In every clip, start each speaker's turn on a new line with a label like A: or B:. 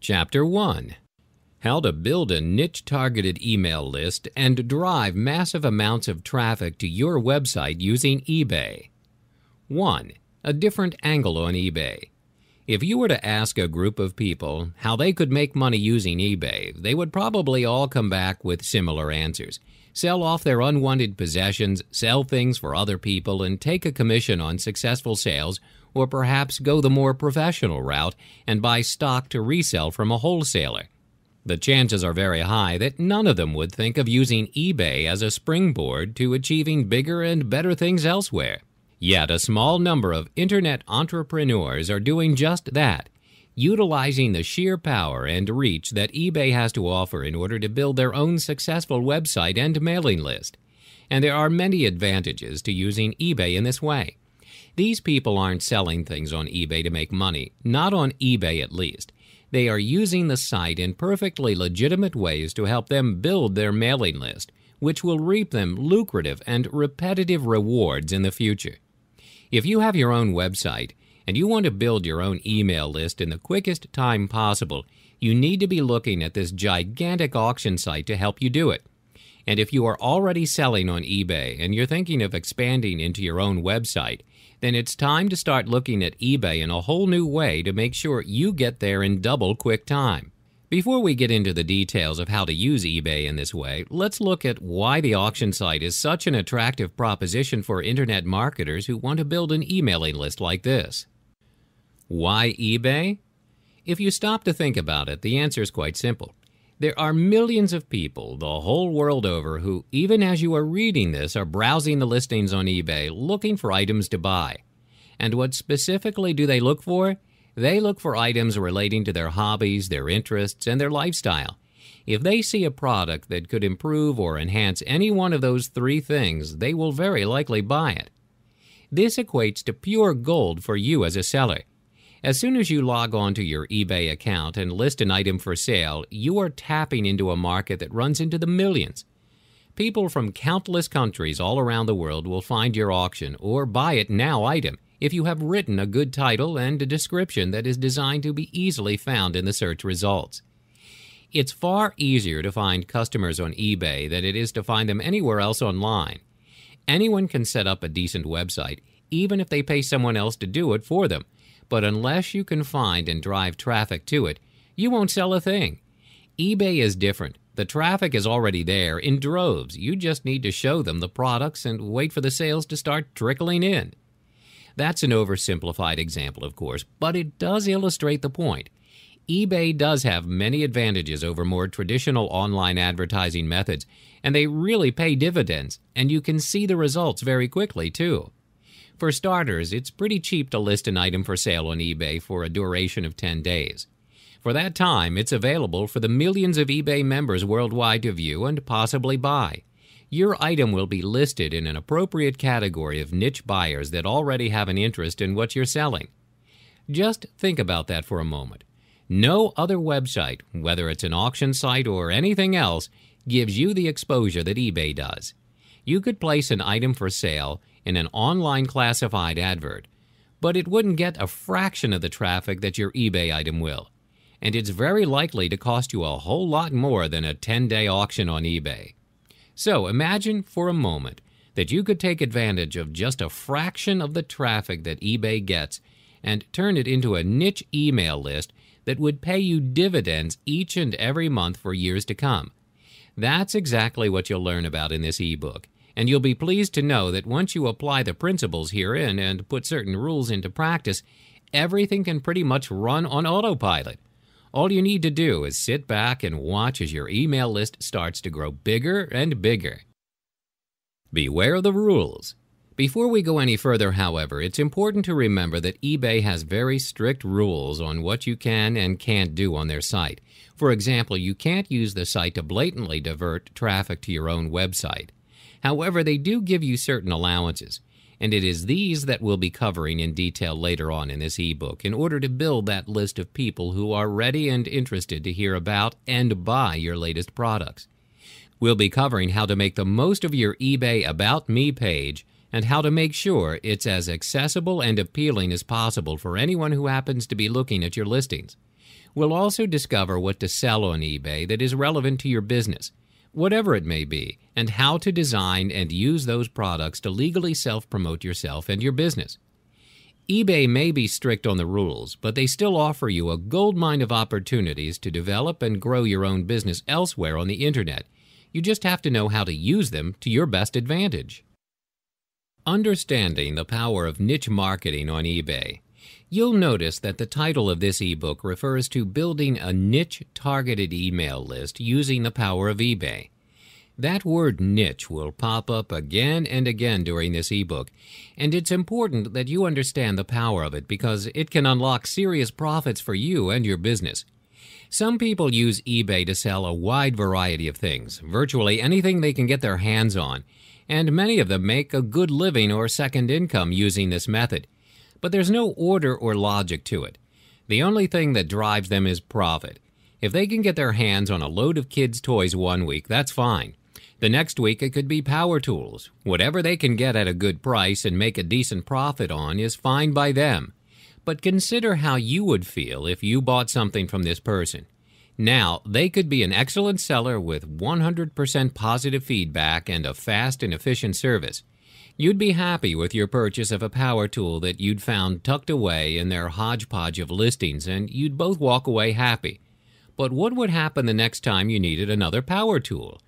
A: Chapter 1. How to build a niche-targeted email list and drive massive amounts of traffic to your website using eBay. 1. A different angle on eBay. If you were to ask a group of people how they could make money using eBay, they would probably all come back with similar answers. Sell off their unwanted possessions, sell things for other people, and take a commission on successful sales, or perhaps go the more professional route and buy stock to resell from a wholesaler. The chances are very high that none of them would think of using eBay as a springboard to achieving bigger and better things elsewhere. Yet a small number of internet entrepreneurs are doing just that, utilizing the sheer power and reach that eBay has to offer in order to build their own successful website and mailing list. And there are many advantages to using eBay in this way. These people aren't selling things on eBay to make money, not on eBay at least. They are using the site in perfectly legitimate ways to help them build their mailing list, which will reap them lucrative and repetitive rewards in the future. If you have your own website and you want to build your own email list in the quickest time possible, you need to be looking at this gigantic auction site to help you do it. And if you are already selling on eBay and you're thinking of expanding into your own website, then it's time to start looking at eBay in a whole new way to make sure you get there in double quick time. Before we get into the details of how to use eBay in this way, let's look at why the auction site is such an attractive proposition for internet marketers who want to build an emailing list like this. Why eBay? If you stop to think about it, the answer is quite simple. There are millions of people the whole world over who, even as you are reading this, are browsing the listings on eBay looking for items to buy. And what specifically do they look for? They look for items relating to their hobbies, their interests, and their lifestyle. If they see a product that could improve or enhance any one of those three things, they will very likely buy it. This equates to pure gold for you as a seller. As soon as you log on to your eBay account and list an item for sale, you are tapping into a market that runs into the millions. People from countless countries all around the world will find your auction or buy it now item if you have written a good title and a description that is designed to be easily found in the search results. It's far easier to find customers on eBay than it is to find them anywhere else online. Anyone can set up a decent website, even if they pay someone else to do it for them. But unless you can find and drive traffic to it, you won't sell a thing. eBay is different. The traffic is already there in droves. You just need to show them the products and wait for the sales to start trickling in. That's an oversimplified example, of course, but it does illustrate the point. eBay does have many advantages over more traditional online advertising methods, and they really pay dividends, and you can see the results very quickly, too. For starters, it's pretty cheap to list an item for sale on eBay for a duration of 10 days. For that time, it's available for the millions of eBay members worldwide to view and possibly buy. Your item will be listed in an appropriate category of niche buyers that already have an interest in what you're selling. Just think about that for a moment. No other website, whether it's an auction site or anything else, gives you the exposure that eBay does. You could place an item for sale in an online classified advert, but it wouldn't get a fraction of the traffic that your eBay item will. And it's very likely to cost you a whole lot more than a 10-day auction on eBay. So imagine for a moment that you could take advantage of just a fraction of the traffic that eBay gets and turn it into a niche email list that would pay you dividends each and every month for years to come. That's exactly what you'll learn about in this ebook, and you'll be pleased to know that once you apply the principles herein and put certain rules into practice, everything can pretty much run on autopilot. All you need to do is sit back and watch as your email list starts to grow bigger and bigger. Beware of the rules. Before we go any further, however, it's important to remember that eBay has very strict rules on what you can and can't do on their site. For example, you can't use the site to blatantly divert traffic to your own website. However, they do give you certain allowances, and it is these that we'll be covering in detail later on in this ebook in order to build that list of people who are ready and interested to hear about and buy your latest products. We'll be covering how to make the most of your eBay About Me page and how to make sure it's as accessible and appealing as possible for anyone who happens to be looking at your listings. We'll also discover what to sell on eBay that is relevant to your business, whatever it may be, and how to design and use those products to legally self-promote yourself and your business. eBay may be strict on the rules, but they still offer you a goldmine of opportunities to develop and grow your own business elsewhere on the internet. You just have to know how to use them to your best advantage. Understanding the power of niche marketing on eBay. You'll notice that the title of this ebook refers to building a niche-targeted email list using the power of eBay. That word niche will pop up again and again during this ebook, and it's important that you understand the power of it because it can unlock serious profits for you and your business. Some people use eBay to sell a wide variety of things, virtually anything they can get their hands on, and many of them make a good living or second income using this method. But there's no order or logic to it. The only thing that drives them is profit. If they can get their hands on a load of kids' toys one week, that's fine. The next week it could be power tools. Whatever they can get at a good price and make a decent profit on is fine by them. But consider how you would feel if you bought something from this person. Now, they could be an excellent seller with 100% positive feedback and a fast and efficient service. You'd be happy with your purchase of a power tool that you'd found tucked away in their hodgepodge of listings, and you'd both walk away happy. But what would happen the next time you needed another power tool?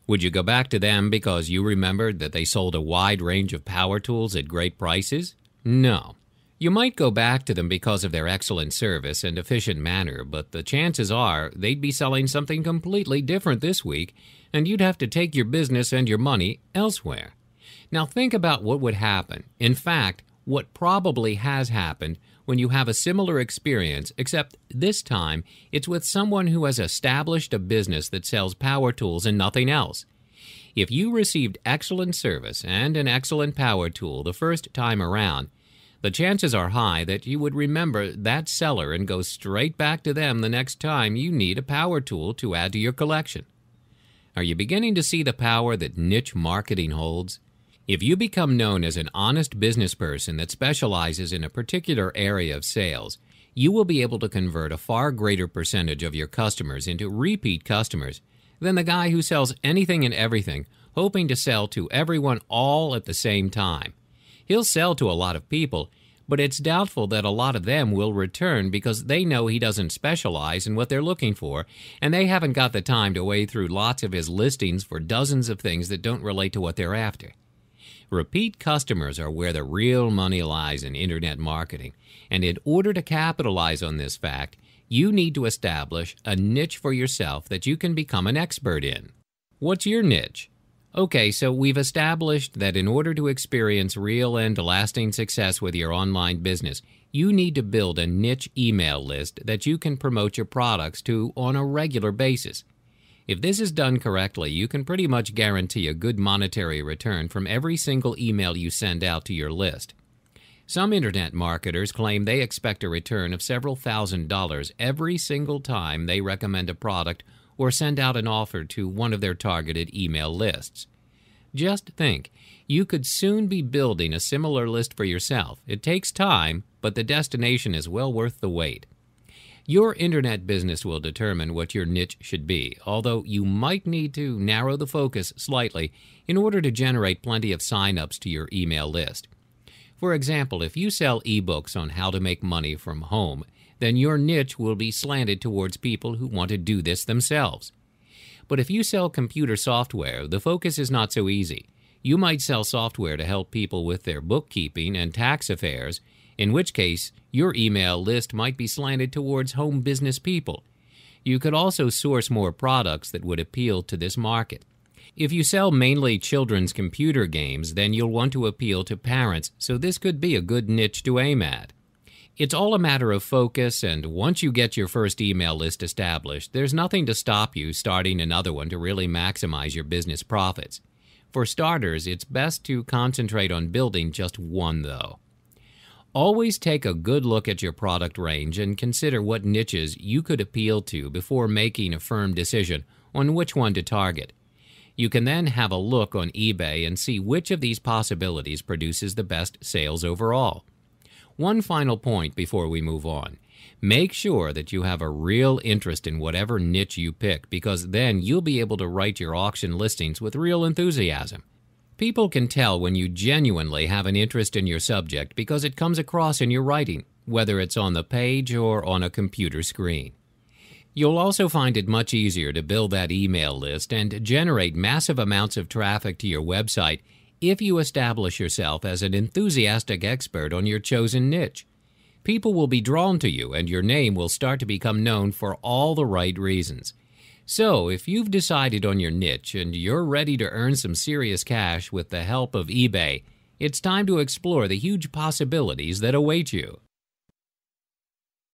A: Would you go back to them because you remembered that they sold a wide range of power tools at great prices? No. You might go back to them because of their excellent service and efficient manner, but the chances are they'd be selling something completely different this week, and you'd have to take your business and your money elsewhere. Now think about what would happen. In fact, what probably has happened when you have a similar experience, except this time it's with someone who has established a business that sells power tools and nothing else. If you received excellent service and an excellent power tool the first time around, the chances are high that you would remember that seller and go straight back to them the next time you need a power tool to add to your collection. Are you beginning to see the power that niche marketing holds? If you become known as an honest business person that specializes in a particular area of sales, you will be able to convert a far greater percentage of your customers into repeat customers than the guy who sells anything and everything, hoping to sell to everyone all at the same time. He'll sell to a lot of people, but it's doubtful that a lot of them will return because they know he doesn't specialize in what they're looking for, and they haven't got the time to wade through lots of his listings for dozens of things that don't relate to what they're after. Repeat customers are where the real money lies in internet marketing, and in order to capitalize on this fact, you need to establish a niche for yourself that you can become an expert in. What's your niche? Okay, so we've established that in order to experience real and lasting success with your online business, you need to build a niche email list that you can promote your products to on a regular basis. If this is done correctly, you can pretty much guarantee a good monetary return from every single email you send out to your list. Some internet marketers claim they expect a return of several $1,000s every single time they recommend a product or send out an offer to one of their targeted email lists. Just think, you could soon be building a similar list for yourself. It takes time, but the destination is well worth the wait. Your internet business will determine what your niche should be, although you might need to narrow the focus slightly in order to generate plenty of sign-ups to your email list. For example, if you sell ebooks on how to make money from home, then your niche will be slanted towards people who want to do this themselves. But if you sell computer software, the focus is not so easy. You might sell software to help people with their bookkeeping and tax affairs, in which case your email list might be slanted towards home business people. You could also source more products that would appeal to this market. If you sell mainly children's computer games, then you'll want to appeal to parents, so this could be a good niche to aim at. It's all a matter of focus, and once you get your first email list established, there's nothing to stop you starting another one to really maximize your business profits. For starters, it's best to concentrate on building just one, though. Always take a good look at your product range and consider what niches you could appeal to before making a firm decision on which one to target. You can then have a look on eBay and see which of these possibilities produces the best sales overall. One final point before we move on. Make sure that you have a real interest in whatever niche you pick, because then you'll be able to write your auction listings with real enthusiasm. People can tell when you genuinely have an interest in your subject because it comes across in your writing, whether it's on the page or on a computer screen. You'll also find it much easier to build that email list and generate massive amounts of traffic to your website if you establish yourself as an enthusiastic expert on your chosen niche. People will be drawn to you, and your name will start to become known for all the right reasons. So, if you've decided on your niche and you're ready to earn some serious cash with the help of eBay, it's time to explore the huge possibilities that await you.